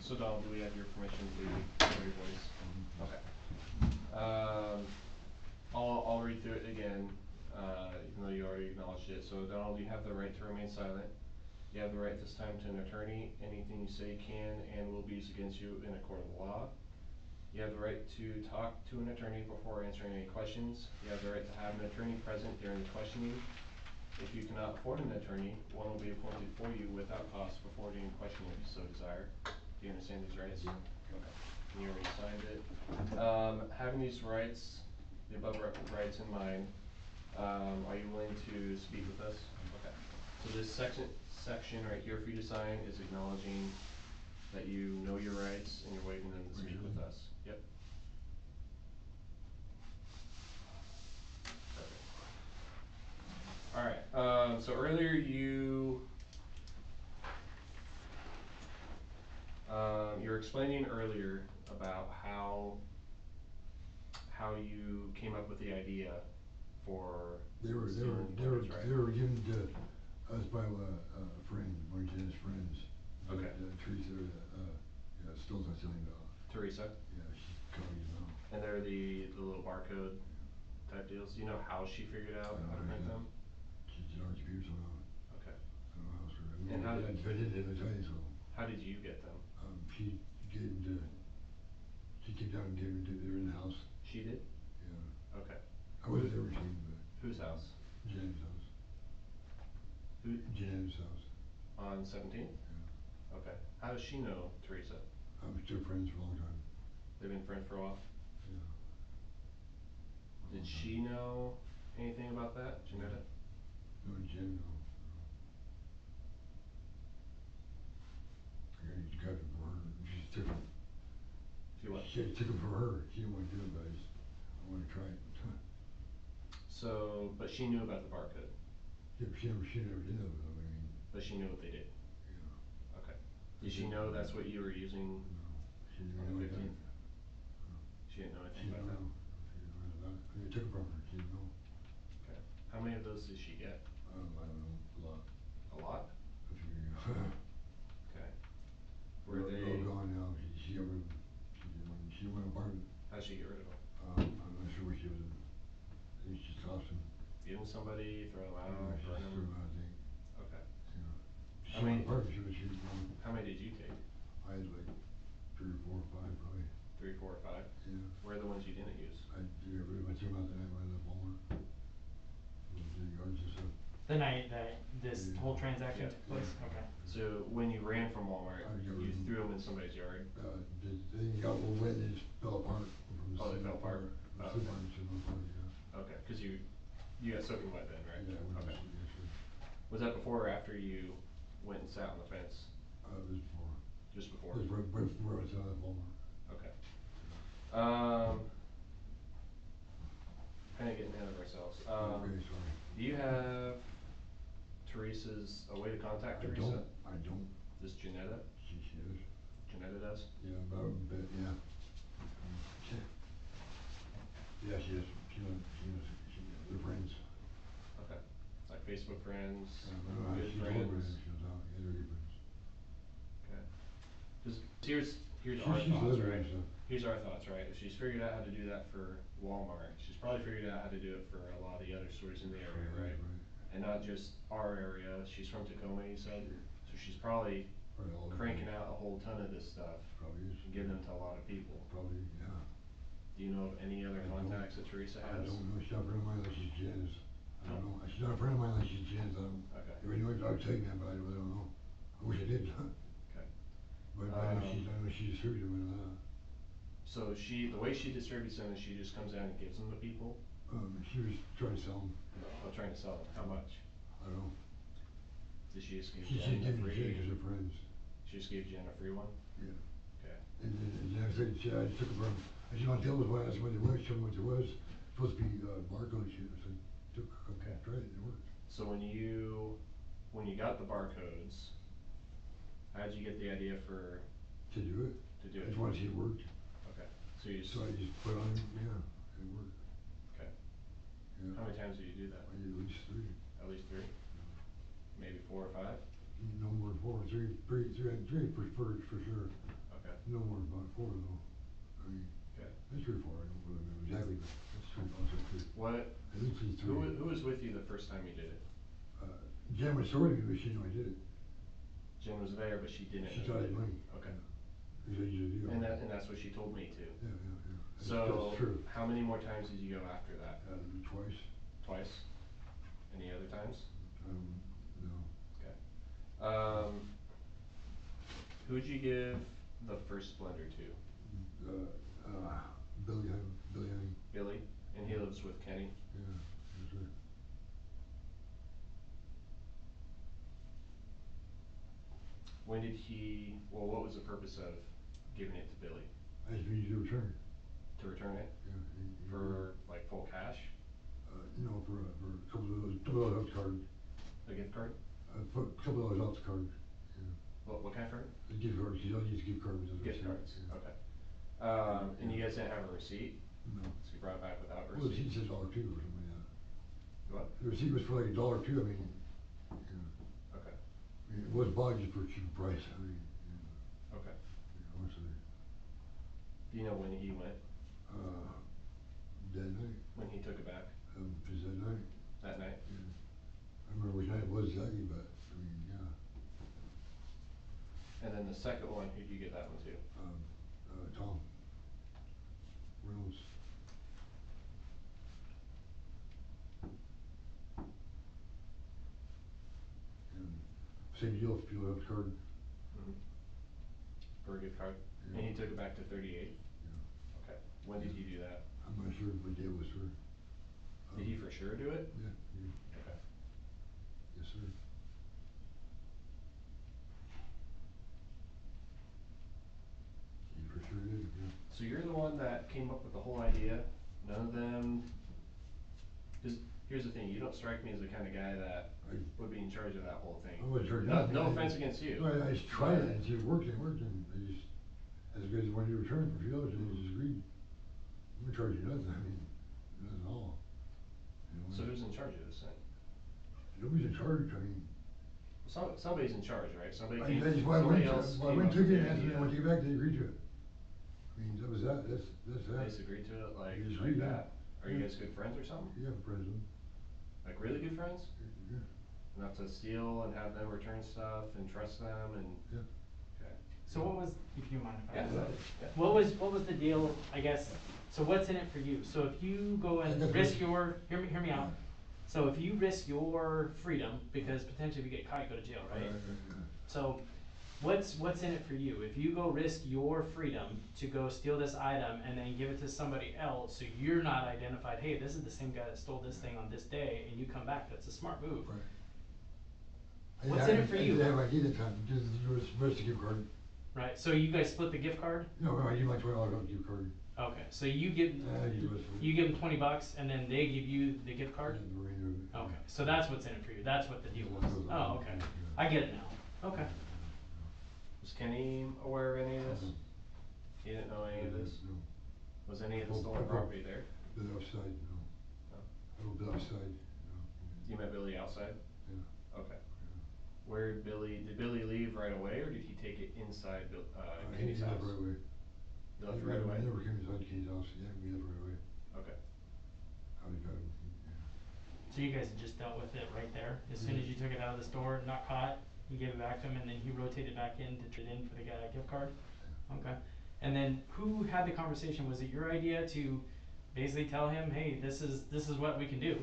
So Donald, do we have your permission to hear your voice? Okay. I'll read through it again, even though you already acknowledged it. So Donald, you have the right to remain silent. You have the right this time to an attorney. Anything you say can and will be used against you in a court of law. You have the right to talk to an attorney before answering any questions. You have the right to have an attorney present during the questioning. If you cannot afford an attorney, one will be appointed for you without cost before doing questioning if you so desire. Do you understand these rights? Yeah. Okay. And you already signed it. Having these rights, the above rights in mind, are you willing to speak with us? Okay. So this section right here for you to sign is acknowledging that you know your rights and you're waiving them to speak with us. Yep. Perfect. Alright, so earlier you were explaining earlier about how you came up with the idea for They were given to us by a friend, one of Jen's friends. Okay. Teresa, stole that $1 million. Teresa? Yeah, she's calling you now. And they're the little barcode type deals. Do you know how she figured out how to print them? She's on our computer somehow. Okay. I don't know how sure. And how did I didn't tell you so. How did you get them? She gave them to, she came down and gave them to, they were in the house. She did? Yeah. Okay. I wasn't there with him, but. Whose house? Jen's house. Who? Jen's house. On 17th? Yeah. Okay. How does she know Teresa? They're friends for a long time. They've been friends for a while? Yeah. Did she know anything about that, Janetta? No, Jen, no. I got it for her. She just took it. She what? She took it for her. She didn't want to do it, but I want to try it. So, but she knew about the barcode? Yeah, she never did know them, I mean. But she knew what they did? Yeah. Okay. Did she know that's what you were using? No. She didn't on know the anything. 15th? No. She didn't know She anything didn't about know. that? She didn't know about it. I took it from her. She didn't know. Okay. How many of those did she get? I don't know. A lot. A lot? A few, yeah. Okay. Were they? They're all gone now. She got rid of them. She went apart. How'd she get rid of them? I'm not sure where she was. I think she just tossed them. Give them somebody, throw them out, Yeah, she burn just them? threw them out, I think. Okay. Yeah. She How many? went apart. She How many did you take? I had like 3 or 4 or 5 probably. 3, 4, or 5? Yeah. Where are the ones you didn't use? I got rid of my team out the night when I left Walmart. The yards and stuff. The night that this whole transaction took place? Yeah. Okay. So when you ran from Walmart, I got you rid of them. threw them in somebody's yard? The thing got wet and it just fell apart. Oh, they fell apart? The Oh, soup okay. line just fell apart, yeah. Okay, cause you got soaking wet then, right? Yeah, I went Okay. to see, yeah, sure. Was that before or after you went and sat on the fence? It was before. Just before? It was right before I saw that Walmart. Okay. Kinda getting ahead of ourselves. Okay, sorry. Do you have Teresa's, a way to contact Teresa? I don't. This Janetta? She is. Janetta does? Yeah, but yeah. Yeah, she is. We're friends. Okay. Like Facebook friends, She's good old friends? friends. She was out. Yeah, they're good friends. Okay. Cause here's She's our thoughts, living right? and stuff. Here's our thoughts, right? If she's figured out how to do that for Walmart, she's probably figured out how to do it for a lot of the other stores in the area, right? And not just our area. She's from Tacoma, you said? So she's probably Probably all over. cranking out a whole ton of this stuff Probably is. and giving them to a lot of people. Probably, yeah. Do you know of any other contacts that Teresa has? I don't know. She's not a friend of mine like she's Jen's. I don't know. She's not a friend of mine like she's Jen's. I don't. Okay. If I knew it, I would tell you that, but I really don't know. I wish I did. Okay. But I know she distributes them and So the way she distributes them is she just comes down and gives them to people? she was trying to sell them. Oh, trying to sell them. How much? I don't know. Did she just give She Jen gave a me free? Jen because they're friends. She just gave Jen a free one? Yeah. Okay. And I said, I just took it from, I just want to tell us what, I asked what it was, show me what it was. Supposed to be barcode shit. I said, Okay. tried it, it worked. So when you got the barcodes, how'd you get the idea for To do it. to do I it? just wanted to see it worked. Okay. So you So I just put on, yeah, it worked. Okay. Yeah. How many times do you do that? I did at least 3. At least 3? Maybe 4 or 5? No more than 4, 3 for sure. Okay. No more than about 4 though. I mean, Okay. that's pretty far, I don't really know exactly, but that's pretty close, that's pretty. What, At least it's who was with you the first time you did it? Jen was sorry to me, but she knew I did it. Jen was there, but she didn't. She know thought you it did money. it. Okay. Because I usually do. And that's what she told me too. Yeah, yeah, yeah. So, That's true. how many more times did you go after that? Twice. Twice? Any other times? No. Okay. Who'd you give the first Splendor to? Billy Honey. Billy? And he lives with Kenny? Yeah, that's right. When did he, well, what was the purpose of giving it to Billy? I just need you to return it. To return it? Yeah. For like full cash? No, for a couple of those off the card. A gift card? For a couple of those off the card. Yeah. What kind of card? A gift card, you don't use gift cards. Gift cards, Yeah. okay. And you guys didn't have a receipt? No. So you brought it back without a Well, the receipt? receipt says $1 or something like that. What? The receipt was for like $1 or $2, I mean, Okay, I mean, it was bought just for a cheap price, I mean, okay. honestly. Do you know when he went? That night, When he took it back? just that night, That night? yeah. I remember which night it was exactly, but, I mean, yeah. And then the second one, who'd you get that one to? Tom Reynolds. And same deal, if you have a card. Mm-hmm. For a gift card? Yeah. And he took it back to 38? Yeah. Okay, when did he do that? I'm not sure what day it was for. Did he for sure do it? Yeah, Okay. yes, sir. He for sure did, yeah. So you're the one that came up with the whole idea, none of them, cause here's the thing, you don't strike me as the kind of guy that would be in charge of that whole thing. I wasn't charging No, nothing. no offense against you. No, I just tried it, and see if it worked, and I just, as good as the one you returned for a few dollars, and I just agreed. I'm gonna charge you nothing, I mean, nothing at all. You know, So who's in charge of this then? nobody's in charge, I mean. Somebody's in charge, right? Somebody I came, just, somebody else well, I came went up to with it, the and asked them, idea. when I take it back, they agreed to it. I mean, that was that, that's They that. just agreed to it like, They just like agreed, yeah. that? Are you guys good friends or something? Yeah, President. Like really good friends? Yeah, Enough to steal and have them return stuff and trust them and, yeah. okay. So what was, if you mind if I ask? Yeah. What was the deal, I guess, so what's in it for you? So if you go and risk your, hear me out. So if you risk your freedom, because potentially if you get caught, you go to jail, right? So what's in it for you? If you go risk your freedom to go steal this item and then give it to somebody else, so you're not identified, hey, this is the same guy that stole this thing on this day, and you come back, that's a smart move. Right. What's in it for you? I didn't have ID at the time, just the gift card. Right, so you guys split the gift card? No, I give my $20 off gift card. Okay, so you give them $20 and then they give you the gift card? And the remainder of it. Okay, so that's what's in it for you, that's what the deal was. Oh, okay, I get it now, okay. Was Kenny aware of any of this? He didn't know any of this? No. Was any of the stolen property there? Been outside, no. No? I don't been outside, no. You met Billy outside? Yeah. Okay. Did Billy leave right away, or did he take it inside, Kenny's He house? left right away. He left right away? He never came inside Kenny's house, yeah, we left right away. Okay. How he got him, yeah. So you guys just dealt with it right there, as soon as you took it out of the store, not caught, you gave it back to him and then he rotated back in to trade in for the gift card? Okay, and then who had the conversation, was it your idea to basically tell him, hey, this is what we can do?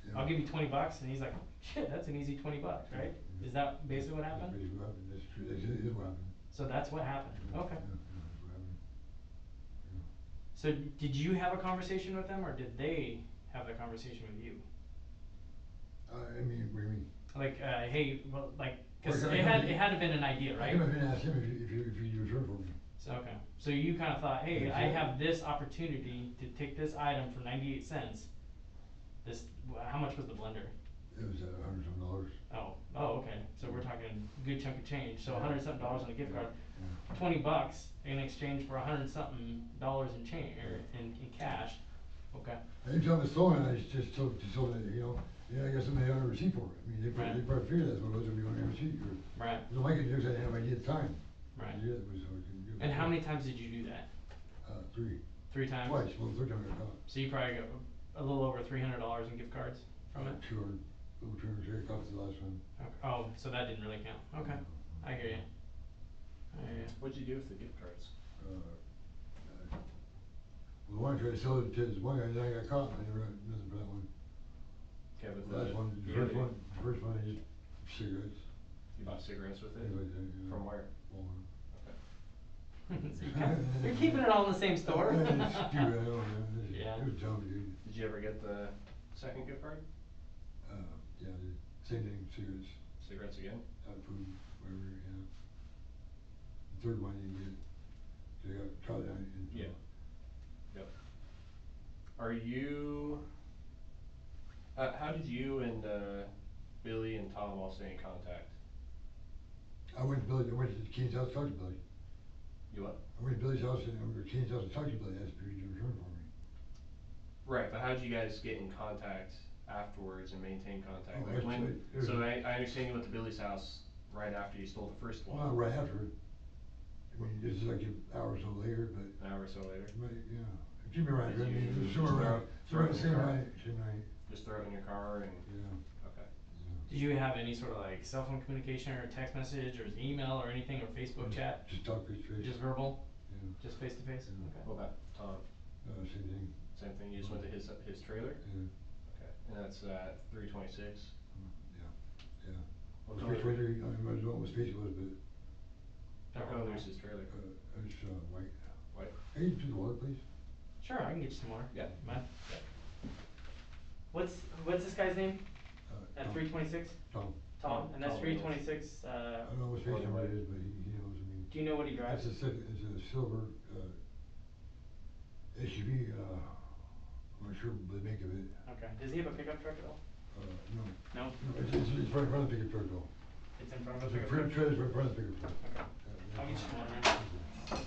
Yeah. I'll give you $20, and he's like, shit, that's an easy $20, right? Is that basically what happened? That's basically what happened, that's true, that is what happened. So that's what happened, okay. Yeah, that's what happened. Yeah. So did you have a conversation with them, or did they have the conversation with you? I mean, what do you mean? Like, hey, well, like, cause Well, it had to been an idea, I right? came up and asked him if you return for me. So, okay, so you kinda thought, hey, Yeah, I sure. have this opportunity to take this item for 98 cents. How much was the blender? It was $100 some. Oh, okay, so we're talking good chunk of change, so $100 something on a gift card. Yeah. $20 in exchange for $100 something in change, or in cash, okay. I didn't tell him it's stolen, I just told that, I got somebody on a receipt for it. I mean, they probably figured that's what it was, if you want a receipt, or. Right. So my concern is I didn't have ID at the time. Right. Yeah, it was, so I couldn't do And how many times did you do that? Three. 3 times? Twice, well, the third time I got caught. So you probably got a little over $300 in gift cards from it? 200, over 200, I got the last one. Okay. Oh, so that didn't really count. Okay, I hear you. I hear you. What'd you do with the gift cards? Well, one I tried to sell it to this one guy, then I got caught, and I never got nothing for that one. Okay, but The last one, the yeah, first one, I just cigarettes. You bought cigarettes with it? Things like that, yeah. From where? Walmart. Okay. So you're keeping it all in the same store? It's stupid, I know, man. Yeah. It was dumb, dude. Did you ever get the second gift card? Yeah, I did. Same thing, cigarettes, Cigarettes again? food, whatever, yeah. The third one I didn't get, 'cause I got caught on it. And, Yeah. Yep. Are you, how did you and, Billy and Tom all stay in contact? I went to Kane's house, talked to Billy. You what? I went to Billy's house and I went to Kane's house and talked to Billy, asked Billy to return for me. Right, but how did you guys get in contact afterwards and maintain contact? Oh, Like actually, when, it was- so I understand you went to Billy's house right after you stole the first one. Well, right after. I mean, this is like an hour or so later, but, An hour or so later? yeah, it keep me right, I Did mean, it was you somewhere around, throw it in same your car? night, same night, Just throw it in your car and, yeah, okay. yeah. Did you have any sort of like cell phone communication or text message or email or anything or Facebook chat? Just talk face to face. Just verbal? Yeah, Just face to face? Yeah. Okay. What about Tom? same thing, Same thing, you just went to his trailer? yeah, Okay, and that's at 326? yeah, yeah. What Space color? Weather, I don't know what space it was, but, What color is his trailer? it's, white. White? Hey, do the water, please. Sure, I can get you some more. Yeah. Mind? What's this guy's name? At Tom. 326? Tom. Tom, and that's Tom 326, I don't know what space Water number it white. is, but he knows, I mean. do you know what he drives? It's a silver, SUV, I'm not sure the make of it, Okay, does he have a pickup truck at all? no. No? No, it's right in front of the pickup truck though. It's in front of a The pickup truck? trailer's right in front of the pickup truck. Okay, Yeah, I'll get you some more, man.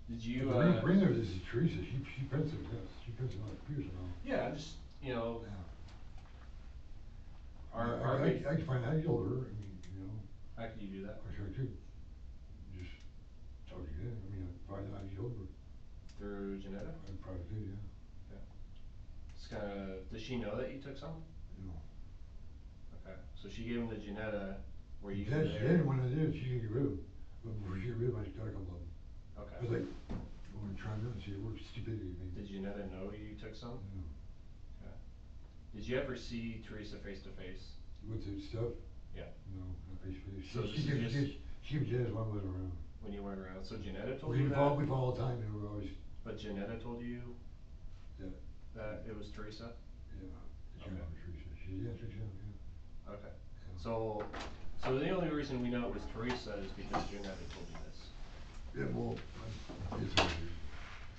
Did you, Bring her, this is Teresa, she prints it, yes, she prints it on a computer now. yeah, just, you know, Yeah. our I big, can find out, I told her, I mean, you know, how could you do that? I sure could, just talk to you, I mean, I'd find out, I told her, Through Janetta? I probably could, yeah, It's kinda, does she know that you took some? you know. Okay, so she gave them to Janetta, were you Yes, there? then when I did, she didn't get rid of them, but before she got rid of them, I got a couple of them. I was Okay. like, I wanna try them out and see, it works stupidity, I mean. Did Janetta know you took some? Yeah. Okay. Did you ever see Teresa face to face? With the stuff? Yeah. No, not face to face. So She this is just- she was just one was around. When you weren't around, so Janetta told We you follow, that? we follow all the time, and we're always, But Janetta told you yeah, that it was Teresa? yeah, it's Okay. your mom, Teresa, she, yeah, yeah. Okay. Yeah. So the only reason we know it was Teresa is because Janetta told you this. Yeah, well, it's her,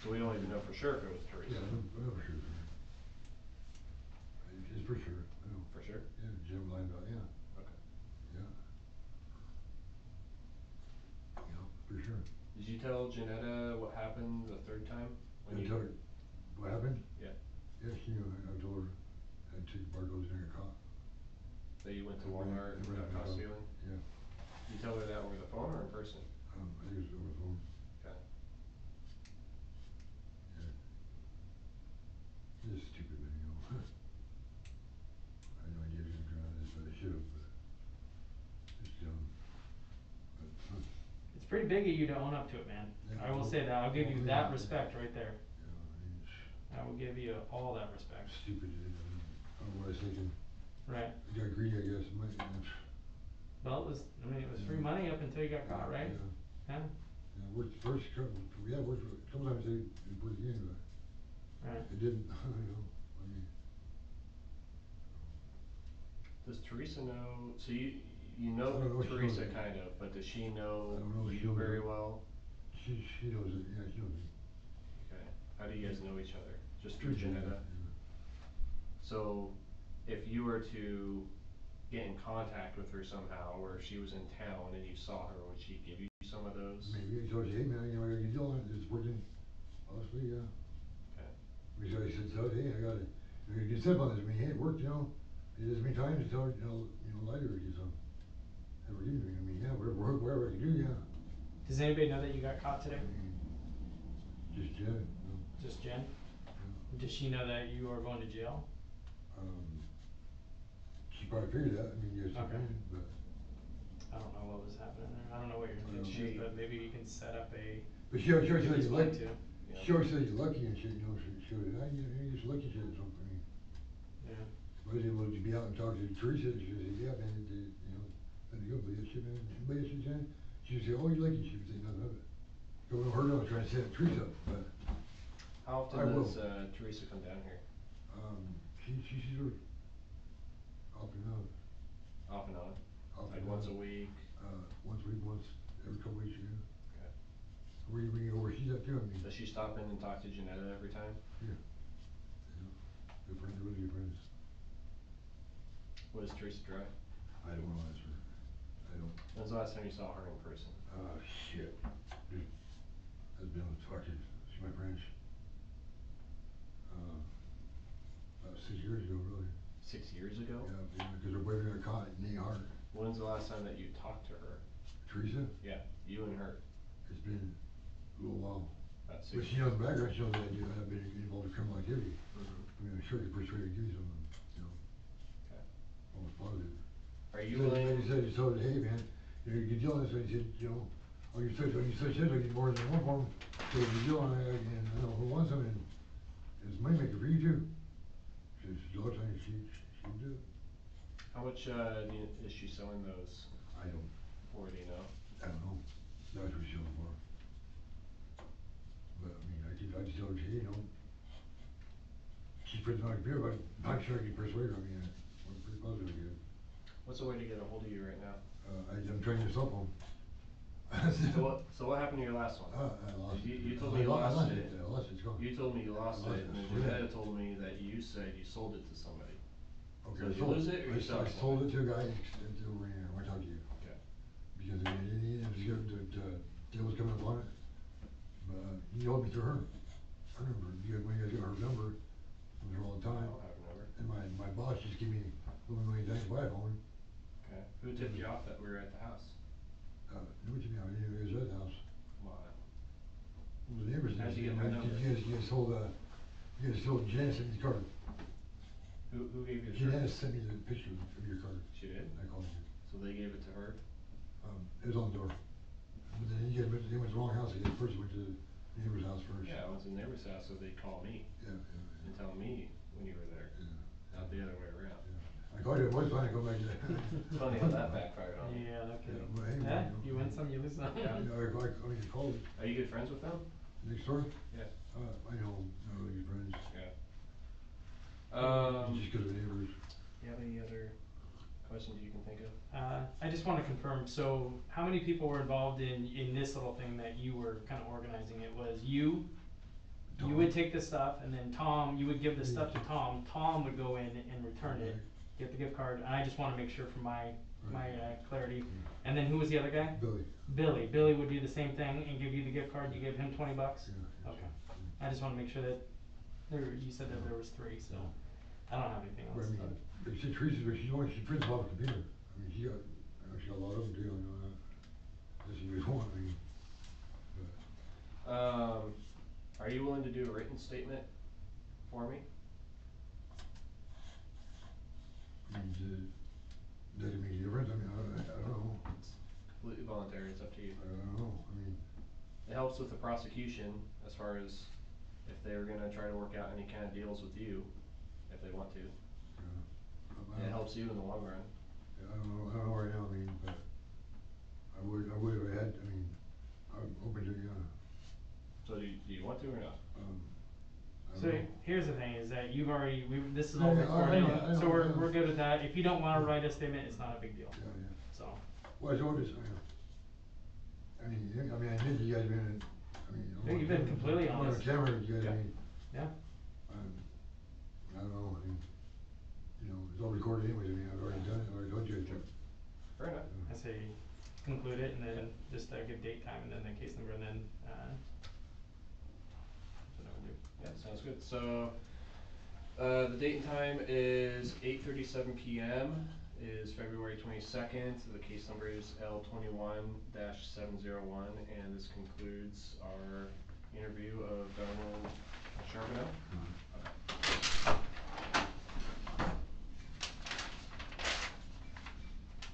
So we don't even know for sure if it was Teresa. yeah, I know for sure, it's for sure, I know. For sure? Yeah, Jim lied about, yeah, Okay. yeah. Yeah, for sure. Did you tell Janetta what happened the third time? When I you tell her, what happened? Yeah. Yeah, she knew, I told her, I took Barco's in her car. That you went to I ran- Walmart I and ran got it caught out. stealing? Yeah, You tell her that over the phone or in person? I think it was over the phone, Okay. yeah. It's stupid, but you know. I had no idea it was gonna turn out this, but I should've, but it's dumb. But, It's pretty big of you to own up to it, man. Yeah, I will well, say that, I'll give you well, that yeah. respect right there. you know, I mean, I will give you all that respect. stupid, I don't know what I was thinking. Right. I got greedy, I guess, might, Well, it was, I mean, it was free Yeah. money up until you got caught, right? Yeah, Yeah, yeah, worked the first couple, worked for, a couple times they put it in, but right. it didn't, you know, I mean. Does Teresa know, so you I know don't know if she knows Teresa it. kind of, but does she know I don't know if she you knows very it. well? She knows it, yeah, she knows it. Okay. How do you guys know each other? Just through Through Janetta? yeah. So if you were to get in contact with her somehow, or if she was in town and you saw her, would she give you some of those? Maybe, so I said, hey man, you know, how you doing, it's working, honestly, yeah. Okay. Because I said, so, hey, I got it, You can step on this, I mean, hey, it worked, you know, it is many times until, later or something. Ever give me, I mean, yeah, whatever I can do, yeah. Does anybody know that you got caught today? I mean, just, yeah, Just Jen? yeah. Does she know that you are going to jail? She probably figured that, I mean, yes, I Okay. mean, but. I don't know what was happening there. I don't know what your I don't intention is, know. but maybe you can set up a. But she always says if you're he's willing lucky, to. Yeah. she always says you're lucky and shit, you know, she was, you're just lucky shit or something, I mean. Yeah. I was able to be out and talk to Teresa, she said, yeah, man, let it go, but yeah, shit, man, anybody else Jen? She would say, oh, you're lucky, she would say nothing of it. Go over her, I was trying to set Teresa up, but, How I often will. does, Teresa come down here? she's sort of off and on, Off and on? off Like and once a on. week? Once a week, once every couple weeks, yeah. Okay. We go where she's at too, I mean. Does she stop in and talk to Janetta every time? Yeah. Yeah. Good friends, really good friends. What does Teresa drive? I don't know, answer. I don't. When's the last time you saw her in person? Shit. Dude, that's been fucking, excuse my French. About 6 years ago, really. 6 years ago? Yeah, because her boyfriend got caught in the heart. When's the last time that you talked to her? Teresa, Yeah, you and her. it's been a little while. About 6 But she knows the background, she knows that I've been involved in criminal activity. Mhm. I mean, I'm sure I could persuade her to give you something, you know, Okay. almost positive. Are you So, willing? He said, hey, man, you can deal on this, and he said, oh, you said, I need more than one form, so you deal on it, and I don't know who wants them, and it's money maker for you too. She says, a lot of times she do it. How much, is she selling those I don't for, do you know? know. That's what she's looking for. But, I mean, I just tell her, hey, she's pretty not clear, but I'm sure I can persuade her, I mean, I'm pretty positive again. What's the way to get a hold of you right now? I'm trying your cell phone. So what happened to your last one? I lost it. You told me you lost it. I lost it, it's gone. You told me you lost I it, and then lost it. Janetta told me that you said you sold it to somebody. Okay, So did you lose it or you sell it? I sold it to a guy over here, I talked to you. Okay. Because I mean, it was good, deal was coming up on it, but he owed me to her. I remember, when you guys got her number, I was there all the I time. don't have a number. And my boss just gave me $1 million to buy a phone. Okay. Who tipped you off that we were at the house? Knew what you mean, I didn't know he was at the house. Wow. It was the neighbors. How'd you get my number? You guys told Janice sent me the card. Who gave you the Janice sent me the picture of your card. She did? I called you. So they gave it to her? It was on the door. But then he went to the wrong house, first he went to the neighbor's house first. Yeah, I went to the neighbor's house, so they called me Yeah. and tell me when you were there, not the other way around. Yeah. I called you once, I go back to that. Funny how that backfired on me. Yeah, no kidding. but hey, Yeah, well, you win some, you lose some. Yeah. I mean, you called Are you good friends with them? next door? Yeah. I know, not really good friends. Yeah. Just cause of neighbors. You have any other questions you can think of? I just wanna confirm, so how many people were involved in this little thing that you were kinda organizing? It was you Tom. would take the stuff, and then Tom, you would give the stuff to Tom would go in and return it, Right. get the gift card, and I just wanna make sure for my Right. clarity. And then who was the other guy? Billy. Billy would do the same thing and give you the gift card, you gave him $20? Yeah. Okay. I just wanna make sure that you said that there was 3, so I don't have anything But I else. mean, but she Teresa's, but she prints off a computer. I mean, she got a lot of them too, I know that. This is one, I mean, but. Are you willing to do a written statement for me? I mean, does it make a difference? I mean, I don't know. It's completely voluntary, it's up to you. I don't know, I mean. It helps with the prosecution as far as if they're gonna try to work out any kind of deals with you, if they want to. Yeah. It helps you in the long run. Yeah, I don't know right now, I mean, but I would if I had, I mean, I'm open to, yeah. So do you want to or not? I don't So know. here's the thing, is that you've already, this is Yeah, all yeah, recorded, I know, so I we're know. good with that. If you don't wanna write a statement, it's not a big deal, Yeah, yeah. so. Well, it's always, I mean, I think you guys been, Yeah, you've been completely honest. On camera, you guys, Yeah. I mean, Yeah, I don't know, I mean, it's all recorded anyways, I mean, I've already done it, I already told you. Fair enough. I say conclude it and then just give date, time, and then the case number, and then, that's what I would do. Yeah, sounds good. So, The date and time is 8:37 p.m. is February 22nd. The case number is L21-701, and this concludes our interview of Donald Charbonneau. Okay.